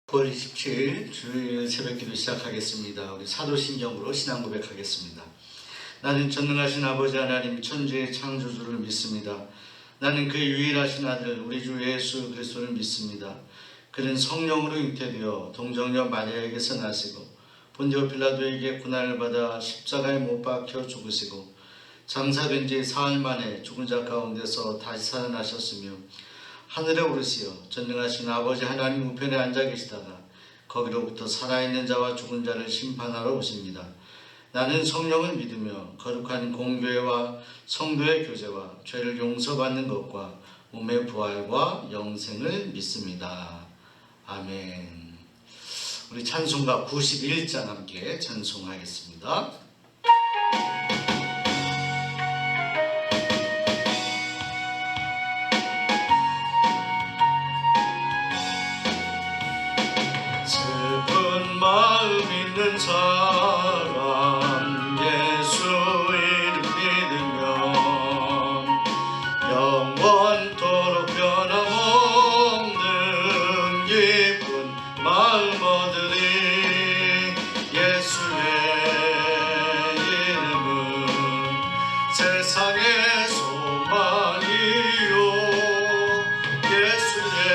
9월 27일 주일 새벽기도 시작하겠습니다. 우리 사도신경으로 신앙 고백하겠습니다. 나는 전능하신 아버지 하나님 천지의 창조주를 믿습니다. 나는 그 유일하신 아들 우리 주 예수 그리스도를 믿습니다. 그는 성령으로 잉태되어 동정녀 마리아에게서 나시고 본디오 빌라도에게 고난을 받아 십자가에 못 박혀 죽으시고 장사된 지 사흘 만에 죽은 자 가운데서 다시 살아나셨으며 하늘에 오르시어 전능하신 아버지 하나님 우편에 앉아 계시다가 거기로부터 살아있는 자와 죽은 자를 심판하러 오십니다. 나는 성령을 믿으며 거룩한 공교회와 성도의 교제와 죄를 용서받는 것과 몸의 부활과 영생을 믿습니다. 아멘. 우리 찬송가 91장 함께 찬송하겠습니다. 마음 있는 사람 예수 이름 믿으면 영원토록 변함없는 기쁜 마음 얻으리. 예수의 이름은 세상의 소망이요 예수의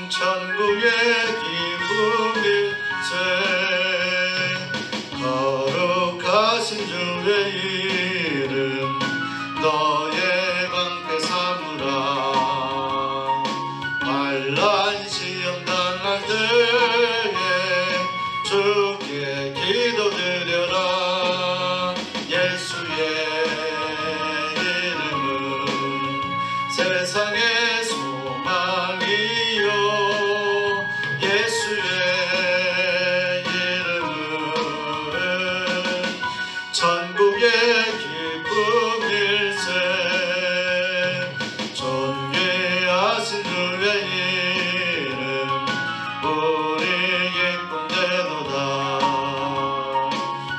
천국의 기쁨일세. 거룩하신 주의 이름 너의 방패 삼으라. 환난 시험 당할 때에 주께 기도드려라. 예수의 이름은 세상의 소망이요 예수의 이름은 천국의 기쁨일세. 존귀하신 주의 이름 우리 기쁨되도다.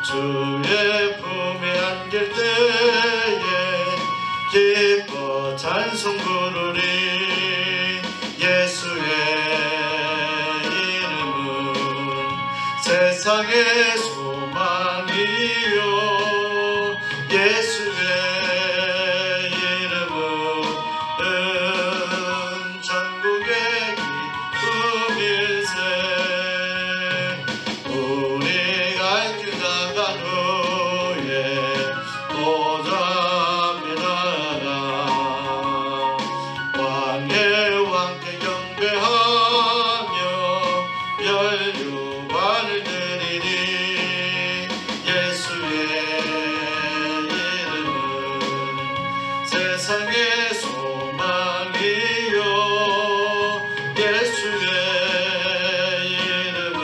주의 품에 안길 때에 기뻐 찬송 부르리. 예수의 세상의 소망이요 예수의 이름은 천국의 기쁨일세. 우리가 길 나간 후에 보좌 앞에 나아가 왕의 왕께 경배하며 혈류관을 드리니. 예수의 이름은 세상의 소망이요 예수의 이름은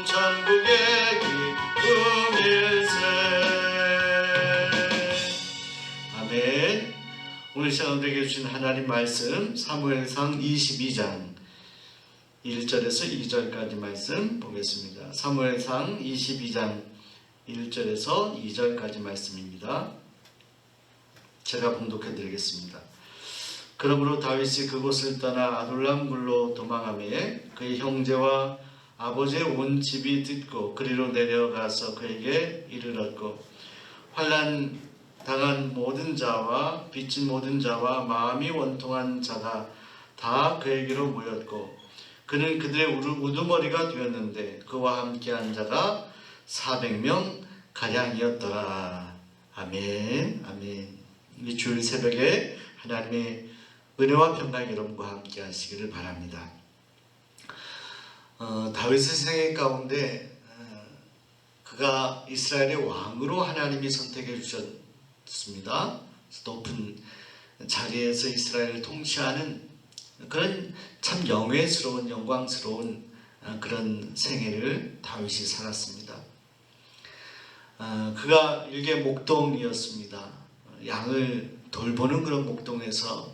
천국의 기쁨일세. 아멘. 오늘 시간 우리에게 주신 하나님 말씀 사무엘상 22장 1절에서 2절까지 말씀 보겠습니다. 사무엘상 22장 1절에서 2절까지 말씀입니다. 제가 봉독해 드리겠습니다. 그러므로 다윗이 그곳을 떠나 아둘람 굴로 도망하매 그의 형제와 아버지의 온 집이 듣고 그리로 내려가서 그에게 이르렀고 환난 당한 모든 자와 빚진 모든 자와 마음이 원통한 자가 다 그에게로 모였고 그는 그들의 우두머리가 되었는데 그와 함께한 자가 400명 가량이었더라. 아멘. 아멘. 이 주일 새벽에 하나님의 은혜와 평강이 여러분과 함께 하시기를 바랍니다. 다윗의 생애 가운데 그가 이스라엘의 왕으로 하나님이 선택해 주셨습니다. 높은 자리에서 이스라엘을 통치하는 그런 참 영예스러운 영광스러운 그런 생애를 다윗이 살았습니다. 그가 일개 목동이었습니다. 양을 돌보는 그런 목동에서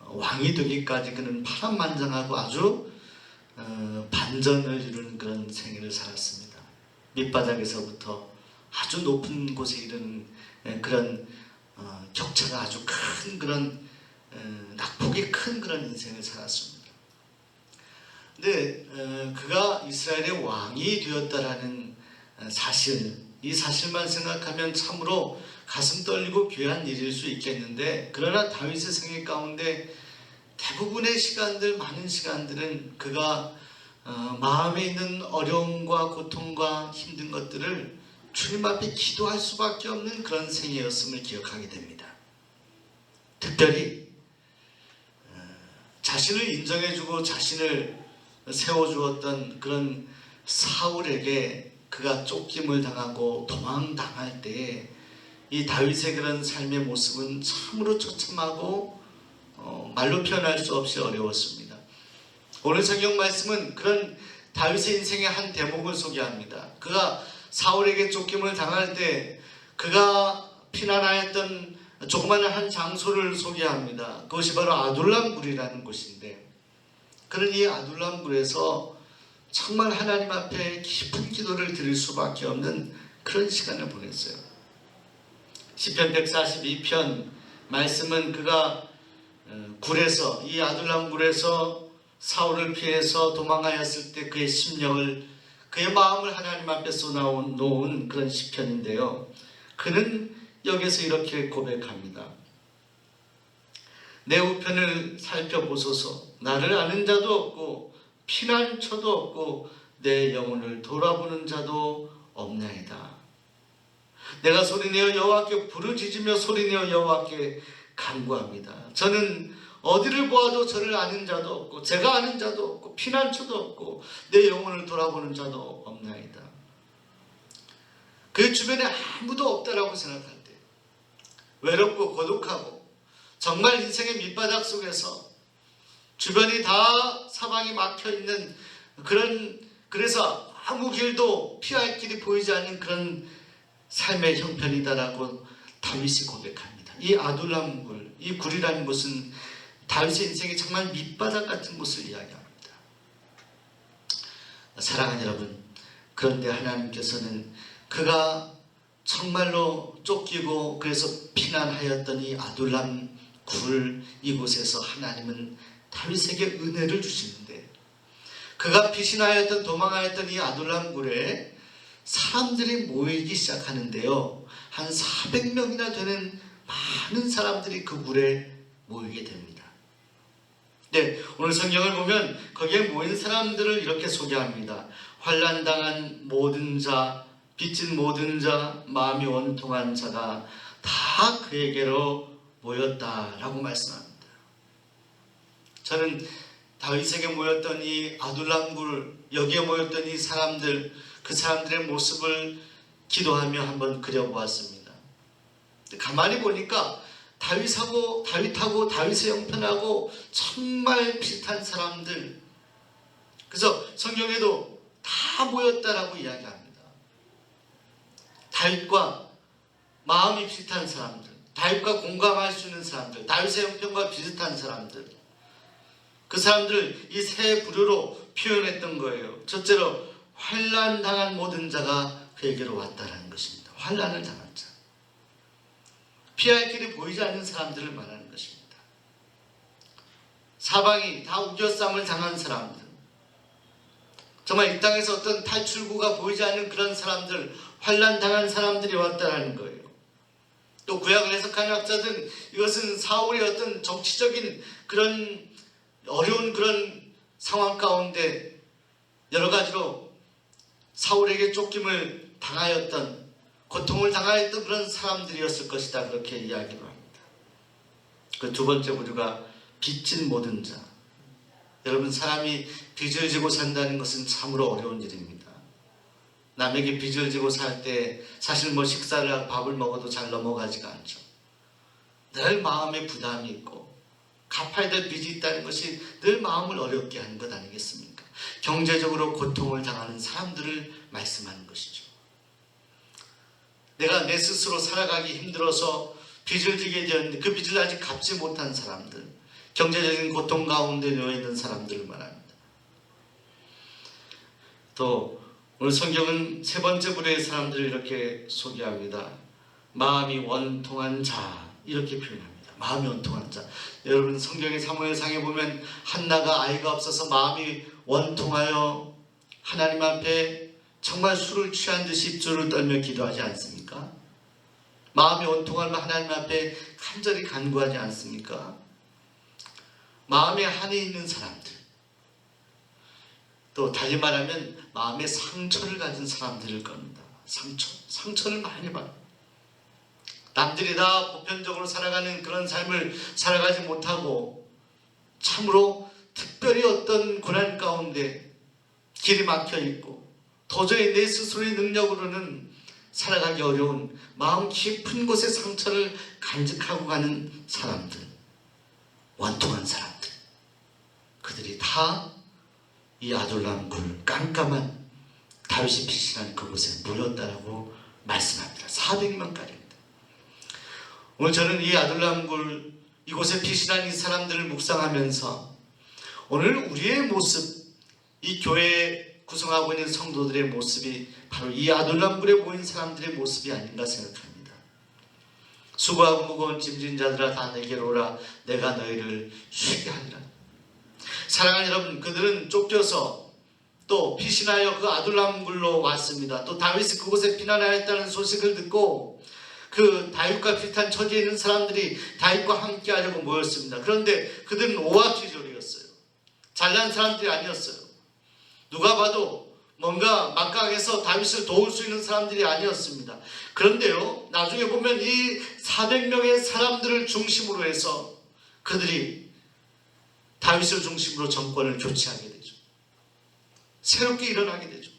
왕이 되기까지 그는 파란만장하고 아주 반전을 이루는 그런 생애를 살았습니다. 밑바닥에서부터 아주 높은 곳에 이르는 그런 격차가 아주 큰 그런 낙폭이 큰 그런 인생을 살았습니다. 근데 그가 이스라엘의 왕이 되었다라는 사실, 이 사실만 생각하면 참으로 가슴 떨리고 귀한 일일 수 있겠는데, 그러나 다윗의 생애 가운데 대부분의 시간들, 많은 시간들은 그가 마음에 있는 어려움과 고통과 힘든 것들을 주님 앞에 기도할 수밖에 없는 그런 생애였음을 기억하게 됩니다. 특별히 자신을 인정해주고 자신을 세워주었던 그런 사울에게 그가 쫓김을 당하고 도망당할 때에 이 다윗의 그런 삶의 모습은 참으로 처참하고 말로 표현할 수 없이 어려웠습니다. 오늘 성경 말씀은 그런 다윗의 인생의 한 대목을 소개합니다. 그가 사울에게 쫓김을 당할 때 그가 피난하였던 조그마한 한 장소를 소개합니다. 그것이 바로 아둘람 굴이라는 곳인데, 그런 이 아둘람 굴에서 정말 하나님 앞에 깊은 기도를 드릴 수밖에 없는 그런 시간을 보냈어요. 시편 142편 말씀은 그가 굴에서, 이 아둘람 굴에서 사울을 피해서 도망하였을 때 그의 심령을, 그의 마음을 하나님 앞에 쏟아놓은 그런 시편인데요. 그는 여기서 이렇게 고백합니다. 내 우편을 살펴보소서. 나를 아는 자도 없고 피난처도 없고 내 영혼을 돌아보는 자도 없나이다. 내가 소리내어 여호와께 부르짖으며 소리내어 여호와께 간구합니다. 저는 어디를 보아도 저를 아는 자도 없고 제가 아는 자도 없고 피난처도 없고 내 영혼을 돌아보는 자도 없나이다. 그 주변에 아무도 없다라고 생각할 때, 외롭고 고독하고 정말 인생의 밑바닥 속에서 주변이 다 사방이 막혀있는 그래서 아무 길도 피할 길이 보이지 않는 그런 삶의 형편이다라고 다윗이 고백합니다. 이 아둘람 굴, 이 굴이라는 곳은 다윗의 인생의 정말 밑바닥 같은 곳을 이야기합니다. 사랑하는 여러분, 그런데 하나님께서는 그가 정말로 쫓기고 그래서 피난하였던 이 아둘람 굴, 이곳에서 하나님은 다윗에게 은혜를 주시는데, 그가 피신하였던 도망하였던 이 아둘람 굴에 사람들이 모이기 시작하는데요. 한 400명이나 되는 많은 사람들이 그 굴에 모이게 됩니다. 네, 오늘 성경을 보면 거기에 모인 사람들을 이렇게 소개합니다. 환난당한 모든 자, 빚진 모든 자, 마음이 원통한 자가 다 그에게로 모였다라고 말씀합니다. 저는 다윗에게 모였던 이 아둘람 굴, 여기에 모였던 이 사람들, 그 사람들의 모습을 기도하며 한번 그려보았습니다. 가만히 보니까 다윗하고 다윗의 형편하고 정말 비슷한 사람들, 그래서 성경에도 다 모였다라고 이야기합니다. 다윗과 마음이 비슷한 사람들, 다윗과 공감할 수 있는 사람들, 다윗의 형편과 비슷한 사람들, 그 사람들을 이 세 부류로 표현했던 거예요. 첫째로 환난당한 모든 자가 그에게로 왔다라는 것입니다. 환난을 당한 자, 피할 길이 보이지 않는 사람들을 말하는 것입니다. 사방이 다 우겨쌈을 당한 사람들, 정말 이 땅에서 어떤 탈출구가 보이지 않는 그런 사람들, 환난당한 사람들이 왔다라는 거예요. 또 구약을 해석하는 학자들은 이것은 사울의 어떤 정치적인 그런 어려운 그런 상황 가운데 여러 가지로 사울에게 쫓김을 당하였던, 고통을 당하였던 그런 사람들이었을 것이다, 그렇게 이야기를 합니다. 그 두 번째 부류가 빚진 모든 자. 여러분, 사람이 빚을 지고 산다는 것은 참으로 어려운 일입니다. 남에게 빚을 지고 살 때 사실 식사를 하고 밥을 먹어도 잘 넘어가지가 않죠. 늘 마음에 부담이 있고 갚아야 될 빚이 있다는 것이 늘 마음을 어렵게 하는 것 아니겠습니까? 경제적으로 고통을 당하는 사람들을 말씀하는 것이죠. 내가 내 스스로 살아가기 힘들어서 빚을 지게 되었는데 그 빚을 아직 갚지 못한 사람들, 경제적인 고통 가운데 놓여 있는 사람들을 말합니다. 또 오늘 성경은 세 번째 부류의 사람들을 이렇게 소개합니다. 마음이 원통한 자, 이렇게 표현합니다. 마음이 원통한 자. 여러분 성경의 사무엘상에 보면 한나가 아이가 없어서 마음이 원통하여 하나님 앞에 정말 술을 취한 듯이 입술을 떨며 기도하지 않습니까? 마음이 원통하면 하나님 앞에 간절히 간구하지 않습니까? 마음에 한이 있는 사람들, 또 달리 말하면 마음에 상처를 가진 사람들일 겁니다. 상처를 많이 받아요. 남들이 다 보편적으로 살아가는 그런 삶을 살아가지 못하고 참으로 특별히 어떤 고난 가운데 길이 막혀 있고 도저히 내 스스로의 능력으로는 살아가기 어려운 마음 깊은 곳에 상처를 간직하고 가는 사람들, 원통한 사람들, 그들이 다 이 아둘람 굴 깜깜한 다윗이 피신한 그곳에 모였다라고 말씀합니다. 400명까지입니다. 오늘 저는 이 아둘람 굴 이곳에 피신한 이 사람들을 묵상하면서 오늘 우리의 모습, 이 교회에 구성하고 있는 성도들의 모습이 바로 이 아둘람 굴에 모인 사람들의 모습이 아닌가 생각합니다. 수고하고 무거운 짐진 자들아 다 내게로 오라. 내가 너희를 쉬게 하리라. 사랑하는 여러분, 그들은 쫓겨서 또 피신하여 그 아둘람 굴로 왔습니다. 또 다윗이 그곳에 피난하였다는 소식을 듣고 그 다윗과 비슷한 처지에 있는 사람들이 다윗과 함께 하려고 모였습니다. 그런데 그들은 오합지졸이었어요. 잘난 사람들이 아니었어요. 누가 봐도 뭔가 막강해서 다윗을 도울 수 있는 사람들이 아니었습니다. 그런데요, 나중에 보면 이 400명의 사람들을 중심으로 해서 그들이 다윗을 중심으로 정권을 교체하게 되죠. 새롭게 일어나게 되죠.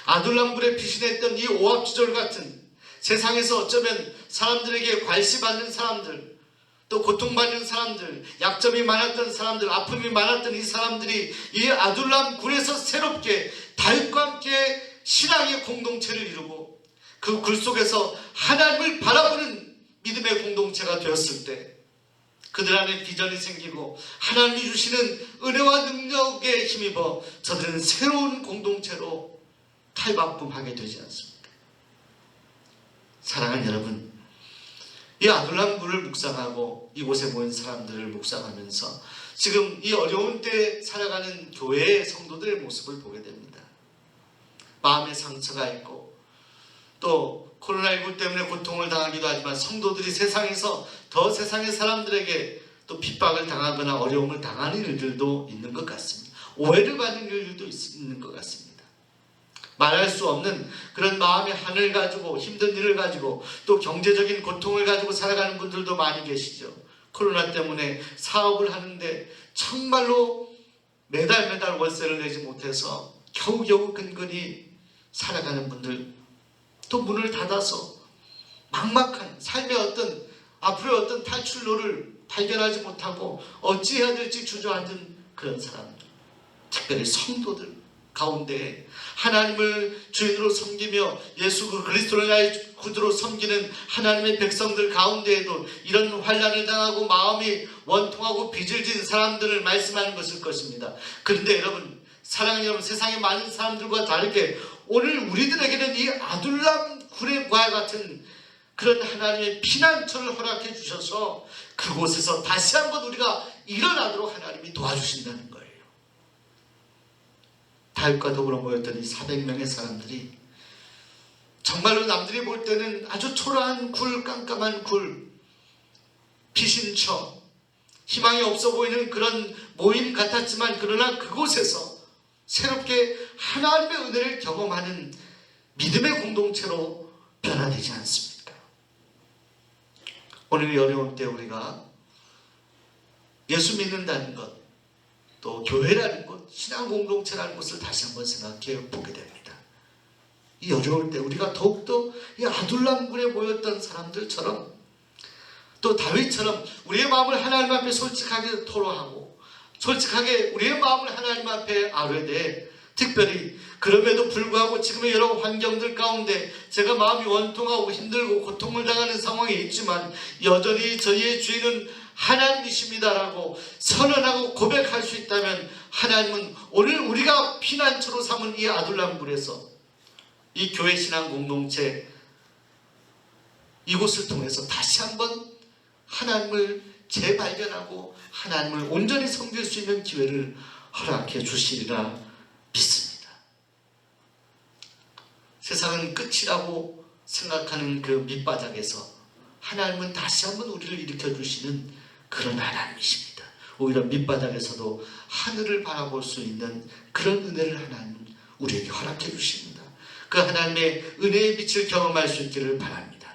아둘람 굴에 피신했던 이 오합지졸 같은 세상에서 어쩌면 사람들에게 괄시받는 사람들, 또 고통받는 사람들, 약점이 많았던 사람들, 아픔이 많았던 이 사람들이 이 아둘람 굴에서 새롭게 다윗과 함께 신앙의 공동체를 이루고 그 굴 속에서 하나님을 바라보는 믿음의 공동체가 되었을 때 그들 안에 비전이 생기고 하나님이 주시는 은혜와 능력에 힘입어 저들은 새로운 공동체로 탈바꿈하게 되지 않습니까? 사랑하는 여러분, 이 아둘람 굴을 묵상하고 이곳에 모인 사람들을 묵상하면서 지금 이 어려운 때에 살아가는 교회의 성도들의 모습을 보게 됩니다. 마음에 상처가 있고 또 코로나19 때문에 고통을 당하기도 하지만 성도들이 세상에서 더 세상의 사람들에게 또 핍박을 당하거나 어려움을 당하는 일들도 있는 것 같습니다. 오해를 받는 일들도 있는 것 같습니다. 말할 수 없는 그런 마음의 한을 가지고 힘든 일을 가지고 또 경제적인 고통을 가지고 살아가는 분들도 많이 계시죠. 코로나 때문에 사업을 하는데 정말로 매달 월세를 내지 못해서 겨우겨우 근근히 살아가는 분들, 또 문을 닫아서 막막한 삶의 어떤 앞으로의 어떤 탈출로를 발견하지 못하고 어찌해야 될지 주저앉은 그런 사람들, 특별히 성도들 가운데 하나님을 주인으로 섬기며 예수 그리스도를 나의 구주로 섬기는 하나님의 백성들 가운데에도 이런 환난을 당하고 마음이 원통하고 빚을진 사람들을 말씀하는 것일 것입니다. 그런데 여러분, 사랑하는 여러분, 세상의 많은 사람들과 다르게 오늘 우리들에게는 이 아둘람 굴과 같은 그런 하나님의 피난처를 허락해 주셔서 그곳에서 다시 한번 우리가 일어나도록 하나님이 도와주신다는 거예요. 다윗과 더불어 모였던 이 400명의 사람들이 정말로 남들이 볼 때는 아주 초라한 굴, 깜깜한 굴, 피신처, 희망이 없어 보이는 그런 모임 같았지만 그러나 그곳에서 새롭게 하나님의 은혜를 경험하는 믿음의 공동체로 변화되지 않습니까? 오늘 이 어려운 때 우리가 예수 믿는다는 것, 또 교회라는 것, 신앙 공동체라는 것을 다시 한번 생각해 보게 됩니다. 이 어려울 때 우리가 더욱더 이 아둘람 굴에 모였던 사람들처럼 또 다윗처럼 우리의 마음을 하나님 앞에 솔직하게 토로하고 솔직하게 우리의 마음을 하나님 앞에 아뢰되, 특별히 그럼에도 불구하고 지금의 여러 환경들 가운데 제가 마음이 원통하고 힘들고 고통을 당하는 상황에 있지만 여전히 저희의 주인은 하나님이십니다라고 선언하고 고백할 수 있다면 하나님은 오늘 우리가 피난처로 삼은 이 아둘람 굴에서 이 교회 신앙 공동체 이곳을 통해서 다시 한번 하나님을 재발견하고 하나님을 온전히 섬길 수 있는 기회를 허락해 주시리라 믿습니다. 세상은 끝이라고 생각하는 그 밑바닥에서 하나님은 다시 한번 우리를 일으켜 주시는 그런 하나님이십니다. 오히려 밑바닥에서도 하늘을 바라볼 수 있는 그런 은혜를 하나님은 우리에게 허락해 주십니다. 그 하나님의 은혜의 빛을 경험할 수 있기를 바랍니다.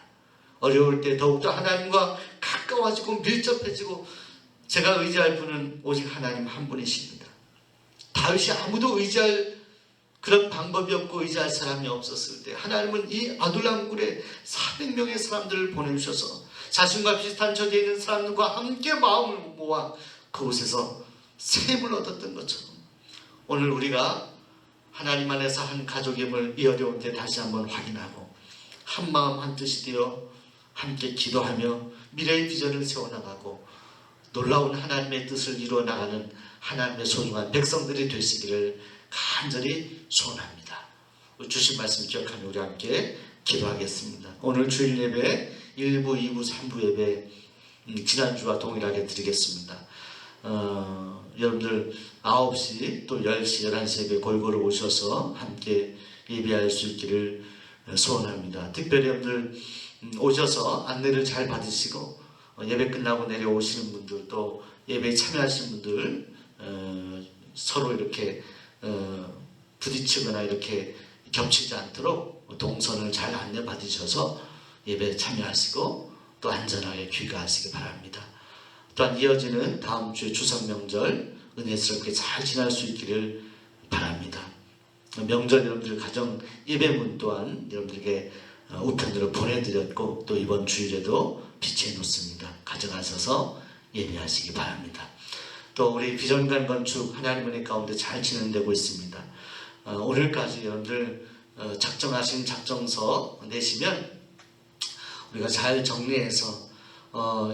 어려울 때 더욱더 하나님과 가까워지고 밀접해지고 제가 의지할 분은 오직 하나님 한 분이십니다. 다윗이 아무도 의지할 그런 방법이 없고 의지할 사람이 없었을 때 하나님은 이 아둘람 굴에 400명의 사람들을 보내주셔서 자신과 비슷한 처지에 있는 사람들과 함께 마음을 모아 그곳에서 샘을 얻었던 것처럼 오늘 우리가 하나님 안에서 한 가족임을 이 어려운 때 다시 한번 확인하고 한 마음 한 뜻이 되어 함께 기도하며 미래의 비전을 세워나가고 놀라운 하나님의 뜻을 이루어나가는 하나님의 소중한 백성들이 되시기를 간절히 소원합니다. 주신 말씀 기억하며 우리 함께 기도하겠습니다. 오늘 주일 예배 1부, 2부, 3부 예배 지난주와 동일하게 드리겠습니다. 여러분들 9시 또 10시, 11시 예배 골고루 오셔서 함께 예배할 수 있기를 소원합니다. 특별히 여러분들 오셔서 안내를 잘 받으시고 예배 끝나고 내려오시는 분들 또 예배에 참여하시는 분들 서로 이렇게 부딪히거나 이렇게 겹치지 않도록 동선을 잘 안내 받으셔서 예배에 참여하시고 또 안전하게 귀가하시기 바랍니다. 또한 이어지는 다음 주에 추석 명절 은혜스럽게 잘 지날 수 있기를 바랍니다. 명절 여러분들 가정 예배문 또한 여러분들에게 우편으로 보내드렸고 또 이번 주일에도 비치해 놓습니다. 가져가셔서 예배하시기 바랍니다. 또 우리 비전관 건축 하나님 은혜 가운데 잘 진행되고 있습니다. 오늘까지 여러분들 작정하신 작정서 내시면 우리가 잘 정리해서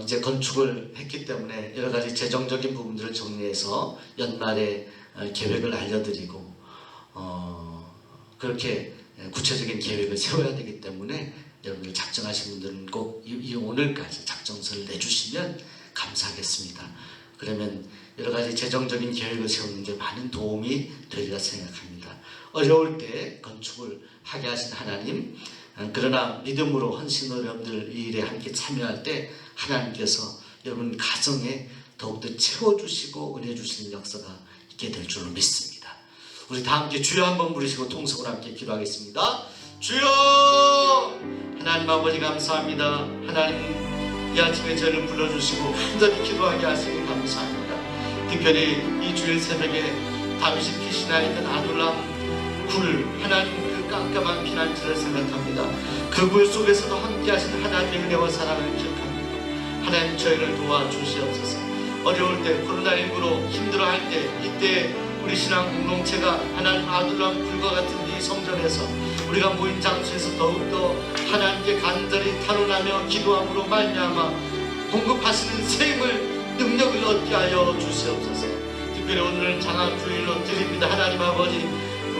이제 건축을 했기 때문에 여러 가지 재정적인 부분들을 정리해서 연말에 계획을 알려드리고 그렇게 구체적인 계획을 세워야 되기 때문에 여러분들 작정하신 분들은 꼭 오늘까지 작정서를 내주시면 감사하겠습니다. 그러면 여러 가지 재정적인 계획을 세우는 데 많은 도움이 되리라 생각합니다. 어려울 때 건축을 하게 하신 하나님, 그러나 믿음으로 헌신으로 여러분들 이 일에 함께 참여할 때 하나님께서 여러분 가정에 더욱더 채워주시고 은혜 주시는 역사가 있게 될 줄로 믿습니다. 우리 다 함께 주여 한번 부르시고 통성으로 함께 기도하겠습니다. 주여! 하나님 아버지 감사합니다. 하나님 이 아침에 저를 불러주시고 간절히 기도하게 하시니 감사합니다. 특별히 이 주일 새벽에 다윗이 피신하 있는 아둘람 굴 하나님 그 깜깜한 피난처를 생각합니다. 그 굴 속에서도 함께 하신 하나님의 은혜와 사랑을 기억합니다. 하나님 저희를 도와주시옵소서. 어려울 때 코로나19로 힘들어할 때 이때 우리 신앙 공동체가 하나님 아둘람 굴과 같은 이 성전에서 우리가 모인 장소에서 더욱더 하나님께 간절히 탄원하며 기도함으로 말미암아 공급하시는 샘을 능력을 얻게 하여 주시옵소서. 특별히 오늘은 장학주일로 드립니다. 하나님 아버지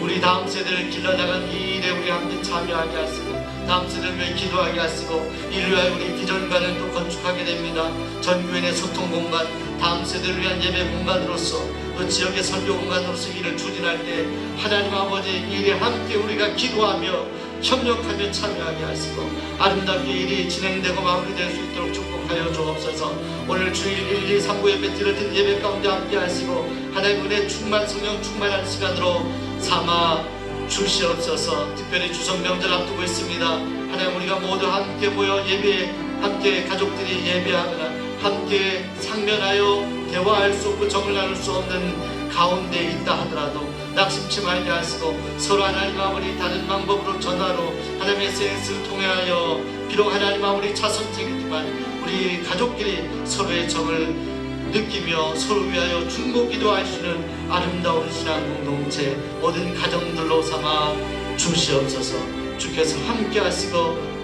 우리 다음 세대를 길러나간 이 일에 우리 함께 참여하게 하시고 다음 세대를 위해 기도하게 하시고 이를 위하여 우리 비전관을 또 건축하게 됩니다. 전교인의 소통 공간, 다음 세대를 위한 예배 공간으로서 또 지역의 설교 공간으로서 일을 추진할 때 하나님 아버지 이 일에 함께 우리가 기도하며 협력하며 참여하게 하시고 아름답게 일이 진행되고 마무리될 수 있도록 축복하여 주옵소서. 오늘 주일 1, 2, 3부 예배 드려진 예배 가운데 함께 하시고 하나님 은혜 충만 성령 충만한 시간으로 삼아 주시옵소서. 특별히 추석 명절 앞두고 있습니다. 하나님 우리가 모두 함께 모여 예배에 함께 가족들이 예배하거나 함께 상면하여 대화할 수 없고 정을 나눌 수 없는 가운데 있다 하더라도 낙심치 말게 하시고 서로 하나님 아버지 다른 방법으로 전화로 하나님의 SNS를 통하여 비록 하나님 아버지 차선책이지만 우리 가족끼리 서로의 정을 느끼며 서로 위하여 중보 기도할 수 있는 아름다운 신앙 공동체 모든 가정들로 삼아 주시옵소서. 주께서 함께 하시고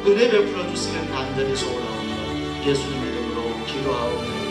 은혜 베풀어 주시길 간절히 소원하오며 예수님 이름으로 기도하옵니다.